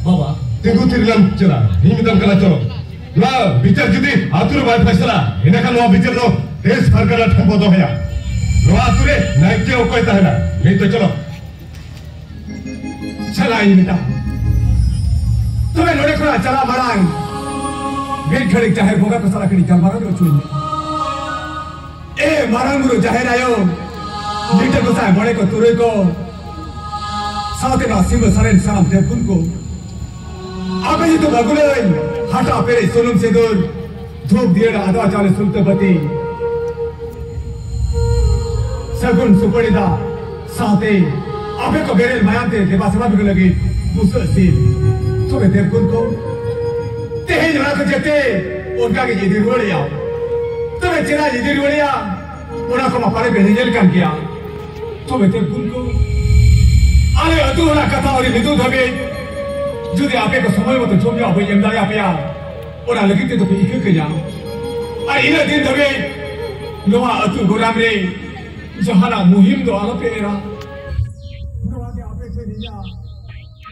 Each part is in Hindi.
बाबा तेगु तिरलाम चला हिमिदम कला चलो ला बिचार जुदी आतुर बाय फैसला इनका नो बिचार नो देश सरकार ठंबो दो है नो आतुरे नाइके ओ कहता है ना नहीं तो चलो चला हिमिदा तुम्हें लोड़े को चला मराई गेट खड़े जाहिर होगा तो सारा कड़ी चल मारो जो चुन ए मारांगुरु जाहिर आयो नीचे को साय बड़े को तुरे को साथे ना सिंह सरेन साम देवकुन को अबे ये तो बगुले हटा पेरे सोलम से दूर धूप दिए आधा चाले सुल्तापति सगुन सुपड़ीदा साथे अबे को बेरे मायांते देवासमा भी लगी दूसरा सीन तो वे देवकुन को तेहे जना को जते उनका के ये दिरोड़िया तो वे चिरा ये दिरोड़िया उन्हें को मापाले बेनिजल कर किया तो वे देवकुन को अरे अतुरा कथा और विद्युत हमें जुदे आपे को समय मत जोमिया हो यमदाया आपया और अलग के तो भी इके किया अरे इन्हें दिन धवे लोहा अतु गुलाम रे जहाना मुहिम दो आलो पे एरा लोहा के आपे से रिया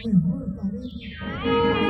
मैं होर तारे